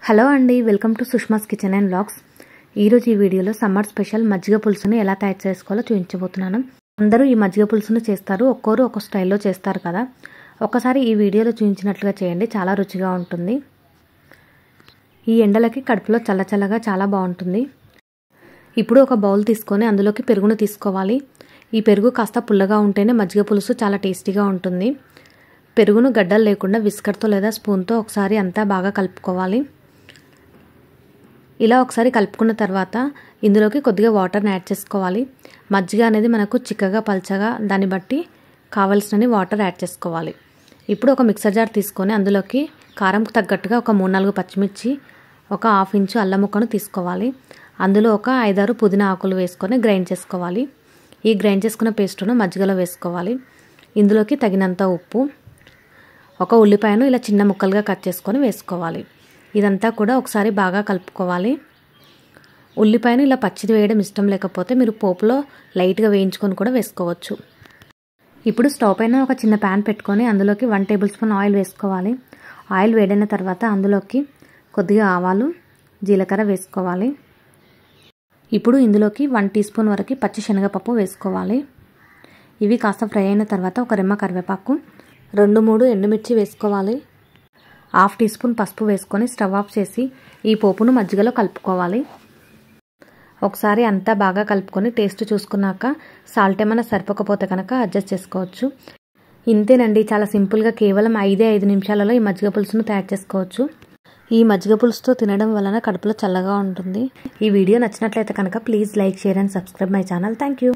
Hello అండి, welcome to Sushma's kitchen and vlogs. ఈరోజు ఈ వీడియోలో సమ్మర్ స్పెషల్ మజ్జిగ పులుసుని ఎలా తయారు చేసుకోవాలో చూపించబోతున్నాను. అందరూ ఈ మజ్జిగ పులుసుని చేస్తారు, ఒక్కోరు ఒక్కో స్టైల్లో చేస్తారు కదా. ఒకసారి ఈ వీడియోలో చూపించినట్లుగా చేయండి, చాలా రుచిగా ఉంటుంది. ఈ ఎండలకి కడుపులో చల్లచల్లగా చాలా బాగుంటుంది. ఇప్పుడు ఒక బౌల్ తీసుకొని అందులోకి పెరుగును తీసుకోవాలి. ఈ పెరుగు కాస్త పుల్లగా ఉంటేనే మజ్జిగ పులుసు చాలా టేస్టీగా ఉంటుంది. పెరుగును గడ్డలు లేకుండా విస్కర్తో లేదా స్పూన్తో ఒకసారి అంతా బాగా కలుపుకోవాలి. ఇలా ఒకసారి కలుపుకున్న తర్వాత ఇందులోకి కొద్దిగా వాటర్ని యాడ్ చేసుకోవాలి. మజ్జిగ అనేది మనకు చిక్కగా పల్చగా దాన్ని బట్టి కావలసినన్ని వాటర్ యాడ్ చేసుకోవాలి. ఇప్పుడు ఒక మిక్సర్ జార్ తీసుకొని అందులోకి కారంకు తగ్గట్టుగా ఒక 3-4 పచ్చిమిర్చి, ఒక 1/2 ఇంచు అల్లం ముక్కను తీసుకోవాలి. అందులో ఒక 5-6 పుదీనా ఆకులు వేసుకొని గ్రైండ్ చేసుకోవాలి. ఈ గ్రైండ్ చేసుకున్న పేస్టును మజ్జిగలో వేసుకోవాలి. ఇందులోకి తగినంత ఉప్పు, ఒక ఉల్లిపాయను ఇలా చిన్న ముక్కలుగా కట్ చేసుకొని వేసుకోవాలి. ఇదంతా కూడా ఒకసారి బాగా కలుపుకోవాలి. ఉల్లిపాయను ఇలా పచ్చిది వేయడం ఇష్టం లేకపోతే మీరు పోపులో లైట్గా వేయించుకొని కూడా వేసుకోవచ్చు. ఇప్పుడు స్టవ్ పైన ఒక చిన్న ప్యాన్ పెట్టుకొని అందులోకి 1 టేబుల్ స్పూన్ ఆయిల్ వేసుకోవాలి. ఆయిల్ వేడైన తర్వాత అందులోకి కొద్దిగా ఆవాలు, జీలకర్ర వేసుకోవాలి. ఇప్పుడు ఇందులోకి 1 టీ స్పూన్ వరకు పచ్చి శనగపప్పు వేసుకోవాలి. ఇవి కాస్త ఫ్రై అయిన తర్వాత ఒక రెమ్మ కరివేపాకు, 2-3 ఎండుమిర్చి వేసుకోవాలి. 1/2 టీ స్పూన్ పసుపు వేసుకొని స్టవ్ ఆఫ్ చేసి ఈ పోపును మజ్జిగలో కలుపుకోవాలి. ఒకసారి అంతా బాగా కలుపుకొని టేస్ట్ చూసుకున్నాక సాల్ట్ ఏమైనా సరిపోకపోతే కనుక అడ్జస్ట్ చేసుకోవచ్చు. ఇంతేనండి, చాలా సింపుల్గా కేవలం 5 నిమిషాలలో ఈ మజ్జిగ పులుసును తయారు చేసుకోవచ్చు. ఈ మజ్జిగ పులుసుతో తినడం వలన కడుపులో చల్లగా ఉంటుంది. ఈ వీడియో నచ్చినట్లయితే కనుక please like, share and subscribe my channel. Thank you.